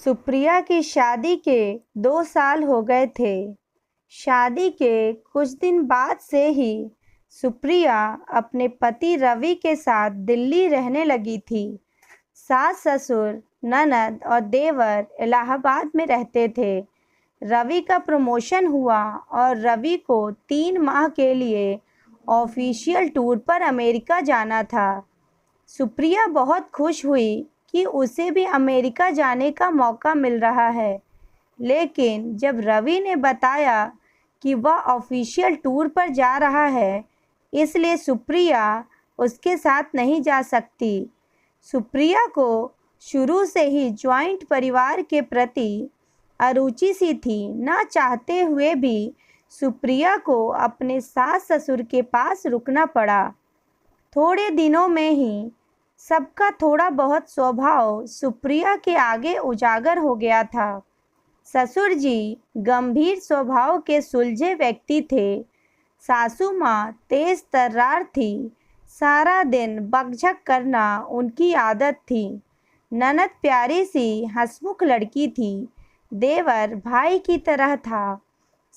सुप्रिया की शादी के 2 साल हो गए थे। शादी के कुछ दिन बाद से ही सुप्रिया अपने पति रवि के साथ दिल्ली रहने लगी थी। सास ससुर, ननद और देवर इलाहाबाद में रहते थे। रवि का प्रमोशन हुआ और रवि को 3 माह के लिए ऑफिशियल टूर पर अमेरिका जाना था। सुप्रिया बहुत खुश हुई कि उसे भी अमेरिका जाने का मौका मिल रहा है, लेकिन जब रवि ने बताया कि वह ऑफिशियल टूर पर जा रहा है, इसलिए सुप्रिया उसके साथ नहीं जा सकती। सुप्रिया को शुरू से ही ज्वाइंट परिवार के प्रति अरुचि सी थी। ना चाहते हुए भी सुप्रिया को अपने सास ससुर के पास रुकना पड़ा। थोड़े दिनों में ही सबका थोड़ा बहुत स्वभाव सुप्रिया के आगे उजागर हो गया था। ससुर जी गंभीर स्वभाव के सुलझे व्यक्ति थे। सासू माँ तेज तर्रार थी। सारा दिन बकझक करना उनकी आदत थी। ननद प्यारी सी हंसमुख लड़की थी। देवर भाई की तरह था।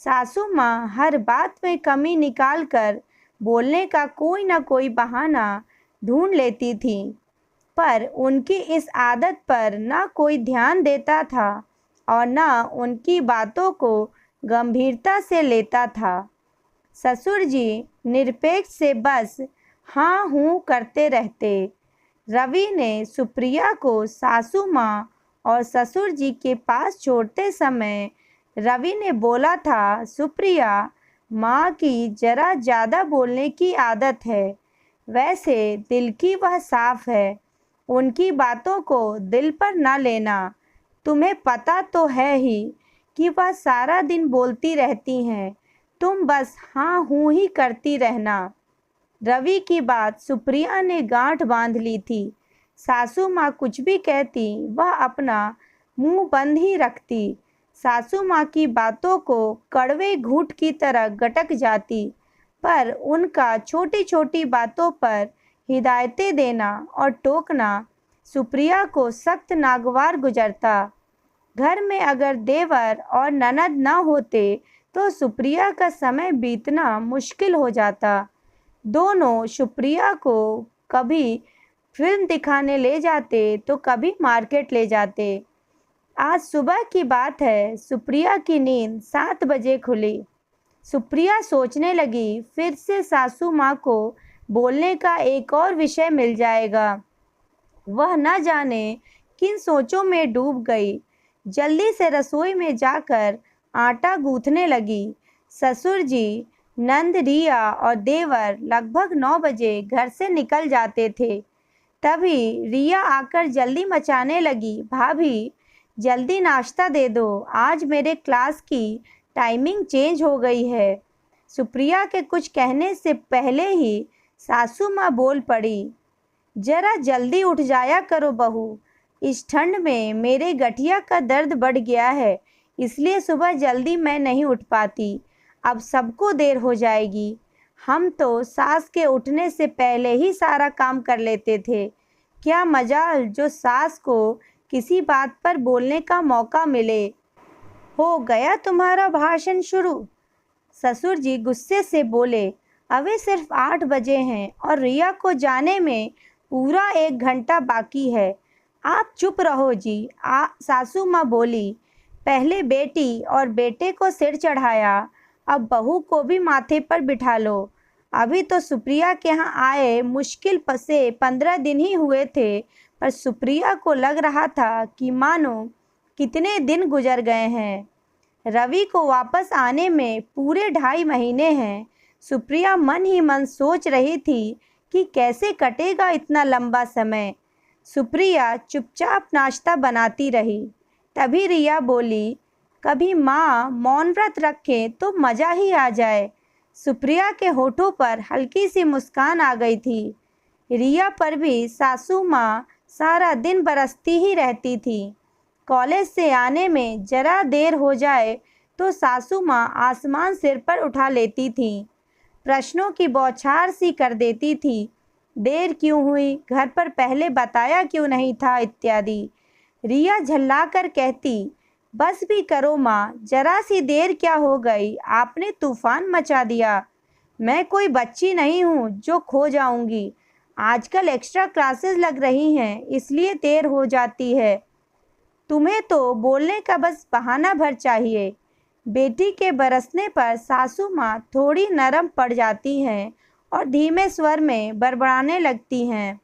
सासू माँ हर बात में कमी निकालकर बोलने का कोई ना कोई बहाना ढूंढ लेती थी, पर उनकी इस आदत पर ना कोई ध्यान देता था और ना उनकी बातों को गंभीरता से लेता था। ससुर जी निरपेक्ष से बस हाँ हूँ करते रहते। रवि ने सुप्रिया को सासू माँ और ससुर जी के पास छोड़ते समय रवि ने बोला था, सुप्रिया, माँ की जरा ज़्यादा बोलने की आदत है। वैसे दिल की वह साफ है। उनकी बातों को दिल पर न लेना। तुम्हें पता तो है ही कि वह सारा दिन बोलती रहती हैं। तुम बस हाँ हूँ ही करती रहना। रवि की बात सुप्रिया ने गांठ बांध ली थी। सासू माँ कुछ भी कहती, वह अपना मुंह बंद ही रखती। सासू माँ की बातों को कड़वे घूंट की तरह गटक जाती, पर उनका छोटी छोटी बातों पर हिदायतें देना और टोकना सुप्रिया को सख्त नागवार गुजरता। घर में अगर देवर और ननद न होते तो सुप्रिया का समय बीतना मुश्किल हो जाता। दोनों सुप्रिया को कभी फिल्म दिखाने ले जाते तो कभी मार्केट ले जाते। आज सुबह की बात है, सुप्रिया की नींद 7 बजे खुली। सुप्रिया सोचने लगी, फिर से सासू माँ को बोलने का एक और विषय मिल जाएगा। वह न जाने किन सोचों में डूब गई। जल्दी से रसोई में जाकर आटा गूंथने लगी। ससुर जी, नंद, रिया और देवर लगभग 9 बजे घर से निकल जाते थे। तभी रिया आकर जल्दी मचाने लगी, भाभी जल्दी नाश्ता दे दो, आज मेरे क्लास की टाइमिंग चेंज हो गई है। सुप्रिया के कुछ कहने से पहले ही सासू माँ बोल पड़ी, जरा जल्दी उठ जाया करो बहू, इस ठंड में मेरे गठिया का दर्द बढ़ गया है, इसलिए सुबह जल्दी मैं नहीं उठ पाती। अब सबको देर हो जाएगी। हम तो सास के उठने से पहले ही सारा काम कर लेते थे। क्या मजाल जो सास को किसी बात पर बोलने का मौका मिले। हो गया तुम्हारा भाषण शुरू। ससुर जी गुस्से से बोले, अभी सिर्फ 8 बजे हैं और रिया को जाने में पूरा 1 घंटा बाकी है। आप चुप रहो जी। सासू माँ बोली, पहले बेटी और बेटे को सिर चढ़ाया, अब बहू को भी माथे पर बिठा लो। अभी तो सुप्रिया के यहाँ आए मुश्किल से 15 दिन ही हुए थे, पर सुप्रिया को लग रहा था कि मानो कितने दिन गुजर गए हैं। रवि को वापस आने में पूरे 2.5 महीने हैं। सुप्रिया मन ही मन सोच रही थी कि कैसे कटेगा इतना लंबा समय। सुप्रिया चुपचाप नाश्ता बनाती रही। तभी रिया बोली, कभी माँ मौन व्रत रखें तो मज़ा ही आ जाए। सुप्रिया के होठों पर हल्की सी मुस्कान आ गई थी। रिया पर भी सासू माँ सारा दिन बरसती ही रहती थी। कॉलेज से आने में जरा देर हो जाए तो सासू माँ आसमान सिर पर उठा लेती थी। प्रश्नों की बौछार सी कर देती थी। देर क्यों हुई, घर पर पहले बताया क्यों नहीं था, इत्यादि। रिया झल्लाकर कहती, बस भी करो माँ, जरा सी देर क्या हो गई, आपने तूफान मचा दिया। मैं कोई बच्ची नहीं हूँ जो खो जाऊंगी। आजकल एक्स्ट्रा क्लासेस लग रही हैं, इसलिए देर हो जाती है। तुम्हें तो बोलने का बस बहाना भर चाहिए। बेटी के बरसने पर सासू माँ थोड़ी नरम पड़ जाती हैं और धीमे स्वर में बड़बड़ाने लगती हैं।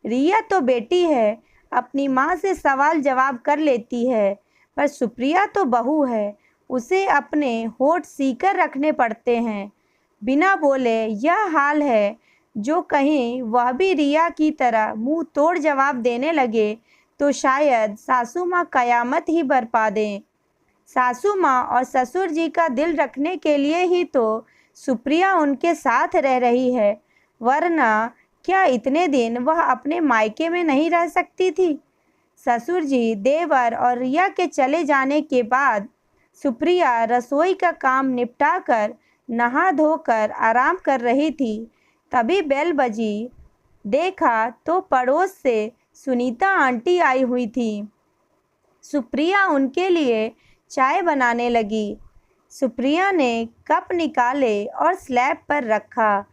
रिया तो बेटी है, अपनी माँ से सवाल जवाब कर लेती है, पर सुप्रिया तो बहू है, उसे अपने होठ सीकर रखने पड़ते हैं। बिना बोले यह हाल है। जो कहीं वह भी रिया की तरह मुंह तोड़ जवाब देने लगे तो शायद सासू माँ कयामत ही बरपा दें। सासू माँ और ससुर जी का दिल रखने के लिए ही तो सुप्रिया उनके साथ रह रही है, वरना क्या इतने दिन वह अपने मायके में नहीं रह सकती थी। ससुर जी, देवर और रिया के चले जाने के बाद सुप्रिया रसोई का काम निपटाकर नहा धोकर आराम कर रही थी। तभी बेल बजी। देखा तो पड़ोस से सुनीता आंटी आई हुई थी। सुप्रिया उनके लिए चाय बनाने लगी। सुप्रिया ने कप निकाले और स्लैब पर रखा।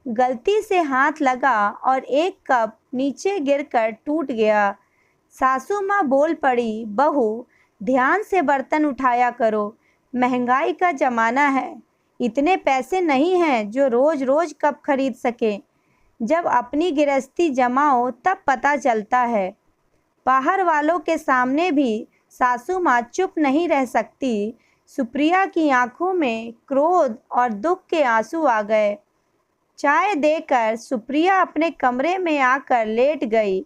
गलती से हाथ लगा और एक कप नीचे गिरकर टूट गया। सासू माँ बोल पड़ी, बहू ध्यान से बर्तन उठाया करो, महंगाई का ज़माना है, इतने पैसे नहीं हैं जो रोज़ रोज़ कप खरीद सके। जब अपनी गृहस्थी जमाओ तब पता चलता है। बाहर वालों के सामने भी सासू माँ चुप नहीं रह सकती। सुप्रिया की आंखों में क्रोध और दुख के आंसू आ गए। चाय देकर सुप्रिया अपने कमरे में आकर लेट गई।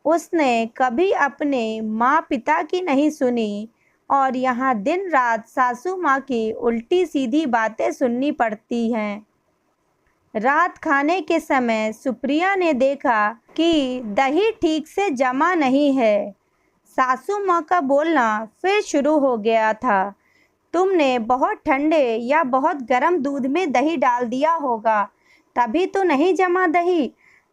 उसने कभी अपने माँ पिता की नहीं सुनी और यहाँ दिन रात सासू माँ की उल्टी सीधी बातें सुननी पड़ती हैं। रात खाने के समय सुप्रिया ने देखा कि दही ठीक से जमा नहीं है। सासू माँ का बोलना फिर शुरू हो गया था, तुमने बहुत ठंडे या बहुत गर्म दूध में दही डाल दिया होगा, तभी तो नहीं जमा दही।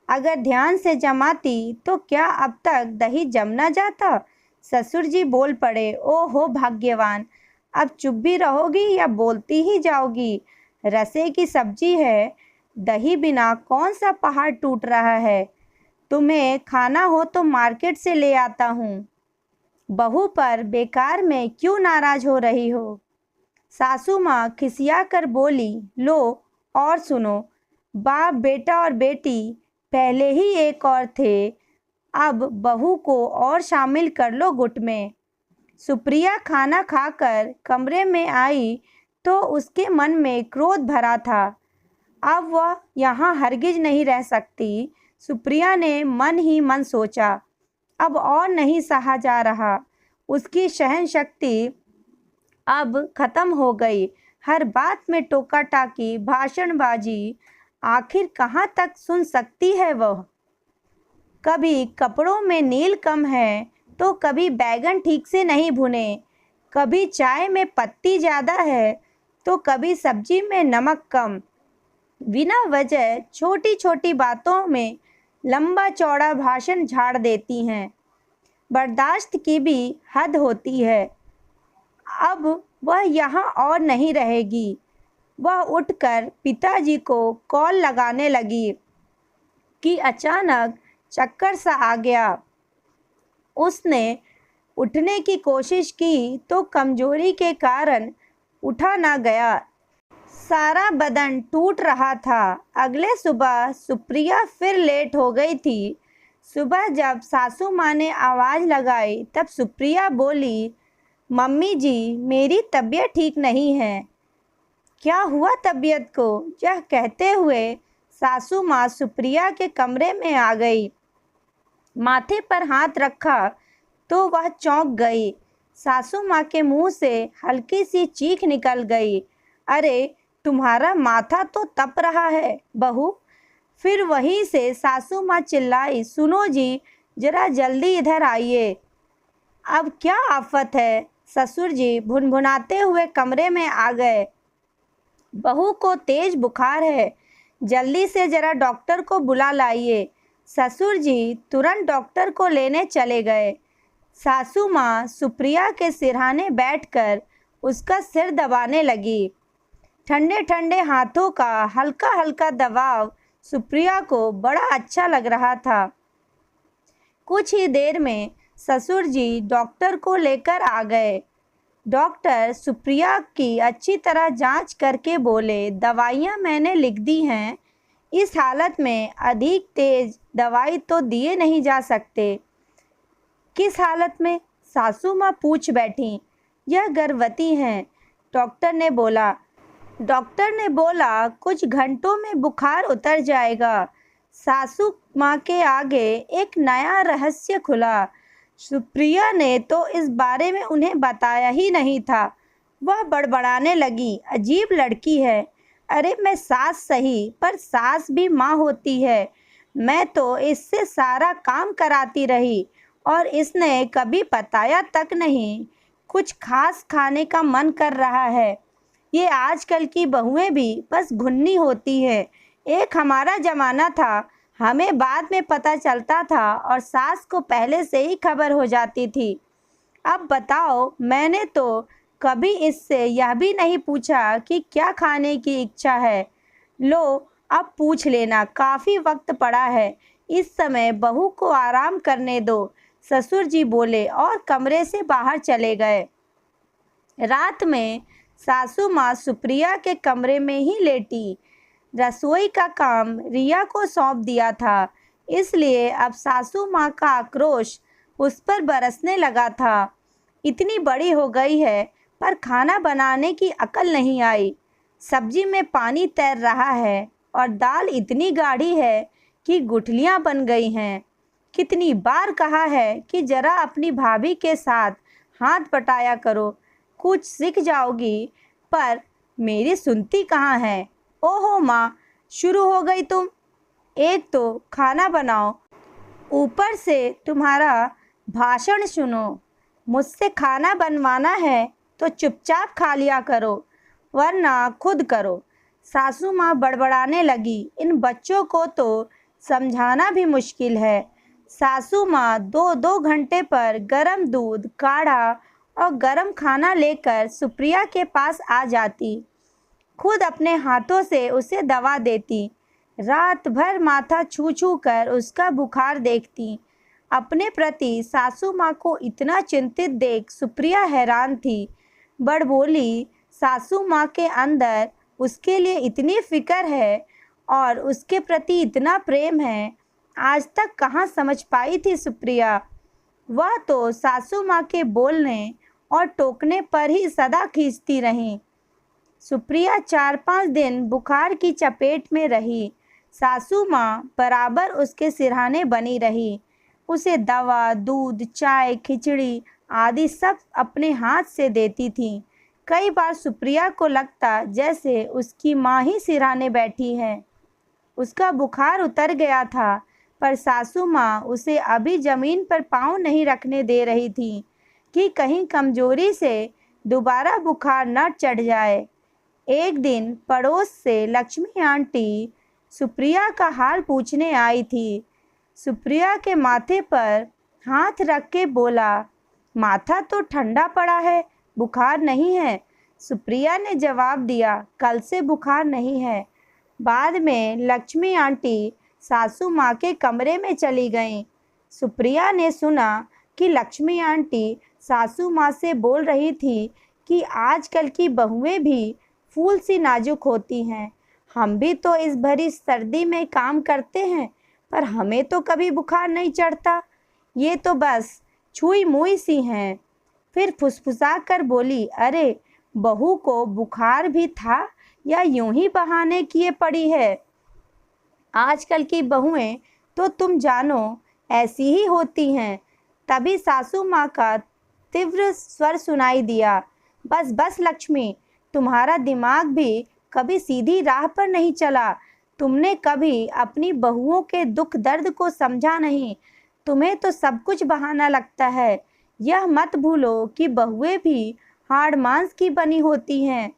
अगर ध्यान से जमाती तो क्या अब तक दही जम ना जाता। ससुर जी बोल पड़े, ओहो भाग्यवान, अब चुप भी रहोगी या बोलती ही जाओगी। रसे की सब्जी है, दही बिना कौन सा पहाड़ टूट रहा है। तुम्हें खाना हो तो मार्केट से ले आता हूँ। बहू पर बेकार में क्यों नाराज हो रही हो। सासू माँ खिसिया कर बोली, लो और सुनो, बाप बेटा और बेटी पहले ही एक और थे, अब बहू को और शामिल कर लो गुट में। सुप्रिया खाना खाकर कमरे में आई तो उसके मन में क्रोध भरा था। अब वह यहाँ हरगिज नहीं रह सकती। सुप्रिया ने मन ही मन सोचा, अब और नहीं सहा जा रहा। उसकी सहन शक्ति अब खत्म हो गई। हर बात में टोका टाकी, भाषणबाजी, आखिर कहाँ तक सुन सकती है वह। कभी कपड़ों में नील कम है तो कभी बैगन ठीक से नहीं भुने, कभी चाय में पत्ती ज़्यादा है तो कभी सब्जी में नमक कम। बिना वजह छोटी छोटी बातों में लंबा चौड़ा भाषण झाड़ देती हैं। बर्दाश्त की भी हद होती है। अब वह यहाँ और नहीं रहेगी। वह उठकर पिताजी को कॉल लगाने लगी कि अचानक चक्कर सा आ गया। उसने उठने की कोशिश की तो कमजोरी के कारण उठा ना गया। सारा बदन टूट रहा था। अगले सुबह सुप्रिया फिर लेट हो गई थी। सुबह जब सासू माँ ने आवाज़ लगाई तब सुप्रिया बोली, मम्मी जी मेरी तबीयत ठीक नहीं है। क्या हुआ तबीयत को? यह कहते हुए सासू माँ सुप्रिया के कमरे में आ गई। माथे पर हाथ रखा तो वह चौंक गई। सासू माँ के मुंह से हल्की सी चीख निकल गई। अरे तुम्हारा माथा तो तप रहा है बहू। फिर वहीं से सासू माँ चिल्लाई, सुनो जी जरा जल्दी इधर आइए। अब क्या आफत है? ससुर जी भुनभुनाते हुए कमरे में आ गए। बहू को तेज बुखार है, जल्दी से जरा डॉक्टर को बुला लाइए। ससुर जी तुरंत डॉक्टर को लेने चले गए। सासू माँ सुप्रिया के सिरहाने बैठकर उसका सिर दबाने लगी। ठंडे ठंडे हाथों का हल्का हल्का दबाव सुप्रिया को बड़ा अच्छा लग रहा था। कुछ ही देर में ससुर जी डॉक्टर को लेकर आ गए। डॉक्टर सुप्रिया की अच्छी तरह जांच करके बोले, दवाइयाँ मैंने लिख दी हैं, इस हालत में अधिक तेज दवाई तो दिए नहीं जा सकते। किस हालत में? सासू माँ पूछ बैठी। यह गर्भवती हैं, डॉक्टर ने बोला। डॉक्टर ने बोला कुछ घंटों में बुखार उतर जाएगा। सासू माँ के आगे एक नया रहस्य खुला। सुप्रिया ने तो इस बारे में उन्हें बताया ही नहीं था। वह बड़बड़ाने लगी, अजीब लड़की है। अरे मैं सास सही, पर सास भी माँ होती है। मैं तो इससे सारा काम कराती रही और इसने कभी बताया तक नहीं। कुछ खास खाने का मन कर रहा है। ये आजकल की बहुएं भी बस घुन्नी होती है। एक हमारा ज़माना था, हमें बाद में पता चलता था और सास को पहले से ही खबर हो जाती थी। अब बताओ, मैंने तो कभी इससे यह भी नहीं पूछा कि क्या खाने की इच्छा है। लो, अब पूछ लेना, काफ़ी वक्त पड़ा है। इस समय बहू को आराम करने दो, ससुर जी बोले और कमरे से बाहर चले गए। रात में सासू माँ सुप्रिया के कमरे में ही लेटी। रसोई का काम रिया को सौंप दिया था, इसलिए अब सासू माँ का आक्रोश उस पर बरसने लगा था। इतनी बड़ी हो गई है पर खाना बनाने की अकल नहीं आई। सब्जी में पानी तैर रहा है और दाल इतनी गाढ़ी है कि गुठलियाँ बन गई हैं। कितनी बार कहा है कि जरा अपनी भाभी के साथ हाथ बटाया करो, कुछ सीख जाओगी, पर मेरी सुनती कहाँ है। ओहो माँ, शुरू हो गई तुम। एक तो खाना बनाओ, ऊपर से तुम्हारा भाषण सुनो। मुझसे खाना बनवाना है तो चुपचाप खा लिया करो, वरना खुद करो। सासू माँ बड़बड़ाने लगी। इन बच्चों को तो समझाना भी मुश्किल है। सासू माँ 2-2 घंटे पर गरम दूध, काढ़ा और गरम खाना लेकर सुप्रिया के पास आ जाती। खुद अपने हाथों से उसे दवा देती। रात भर माथा छू छू कर उसका बुखार देखती। अपने प्रति सासू माँ को इतना चिंतित देख सुप्रिया हैरान थी। बड़बोली, सासू माँ के अंदर उसके लिए इतनी फिक्र है और उसके प्रति इतना प्रेम है, आज तक कहाँ समझ पाई थी सुप्रिया। वह तो सासू माँ के बोलने और टोकने पर ही सदा खींचती रही। सुप्रिया 4-5 दिन बुखार की चपेट में रही। सासू माँ बराबर उसके सिरहाने बनी रही। उसे दवा, दूध, चाय, खिचड़ी आदि सब अपने हाथ से देती थी। कई बार सुप्रिया को लगता जैसे उसकी माँ ही सिरहाने बैठी है। उसका बुखार उतर गया था, पर सासू माँ उसे अभी ज़मीन पर पाँव नहीं रखने दे रही थी कि कहीं कमजोरी से दोबारा बुखार न चढ़ जाए। एक दिन पड़ोस से लक्ष्मी आंटी सुप्रिया का हाल पूछने आई थी। सुप्रिया के माथे पर हाथ रख के बोला, माथा तो ठंडा पड़ा है, बुखार नहीं है। सुप्रिया ने जवाब दिया, कल से बुखार नहीं है। बाद में लक्ष्मी आंटी सासू माँ के कमरे में चली गईं। सुप्रिया ने सुना कि लक्ष्मी आंटी सासू माँ से बोल रही थी कि आजकल की बहुएं भी फूल सी नाजुक होती हैं। हम भी तो इस भरी सर्दी में काम करते हैं, पर हमें तो कभी बुखार नहीं चढ़ता। ये तो बस छुई मुई सी हैं। फिर फुसफुसा कर बोली, अरे बहू को बुखार भी था या यूं ही बहाने किए पड़ी है। आजकल की बहुएं तो तुम जानो ऐसी ही होती हैं। तभी सासू माँ का तीव्र स्वर सुनाई दिया, बस बस लक्ष्मी, तुम्हारा दिमाग भी कभी सीधी राह पर नहीं चला। तुमने कभी अपनी बहुओं के दुख दर्द को समझा नहीं। तुम्हें तो सब कुछ बहाना लगता है। यह मत भूलो कि बहुएं भी हाड़ मांस की बनी होती हैं।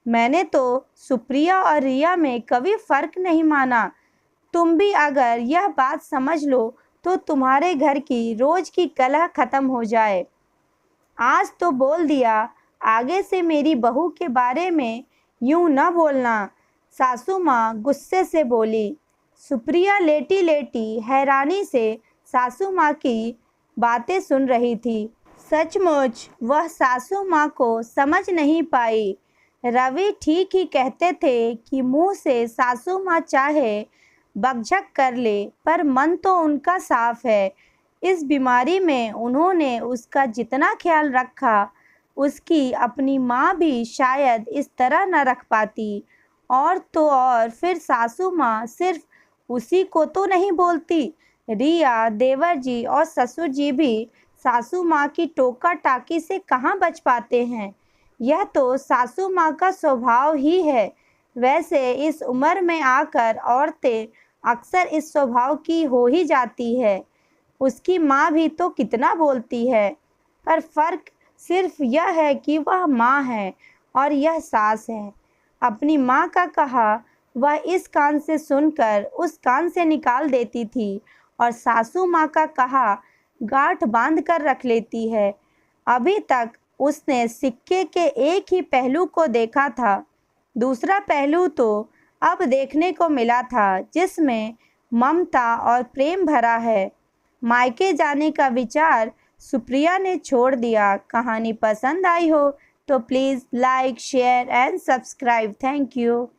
मैंने तो सुप्रिया और रिया में कभी फर्क नहीं माना। तुम भी अगर यह बात समझ लो तो तुम्हारे घर की रोज की कलह खत्म हो जाए। आज तो बोल दिया, आगे से मेरी बहू के बारे में यूं न बोलना, सासू माँ गुस्से से बोली। सुप्रिया लेटी लेटी हैरानी से सासू माँ की बातें सुन रही थी। सचमुच वह सासू माँ को समझ नहीं पाई। रवि ठीक ही कहते थे कि मुंह से सासू माँ चाहे बकझक कर ले, पर मन तो उनका साफ है। इस बीमारी में उन्होंने उसका जितना ख्याल रखा, उसकी अपनी माँ भी शायद इस तरह न रख पाती। और तो और फिर सासू माँ सिर्फ उसी को तो नहीं बोलती, रिया, देवर जी और ससुर जी भी सासू माँ की टोका टाकी से कहाँ बच पाते हैं। यह तो सासू माँ का स्वभाव ही है। वैसे इस उम्र में आकर औरतें अक्सर इस स्वभाव की हो ही जाती है। उसकी माँ भी तो कितना बोलती है, पर फर्क सिर्फ यह है कि वह माँ है और यह सास है। अपनी माँ का कहा वह इस कान से सुनकर उस कान से निकाल देती थी और सासू माँ का कहा गांठ बांध कर रख लेती है। अभी तक उसने सिक्के के एक ही पहलू को देखा था, दूसरा पहलू तो अब देखने को मिला था, जिसमें ममता और प्रेम भरा है। मायके जाने का विचार सुप्रिया ने छोड़ दिया। कहानी पसंद आई हो तो please like, share and subscribe. Thank you.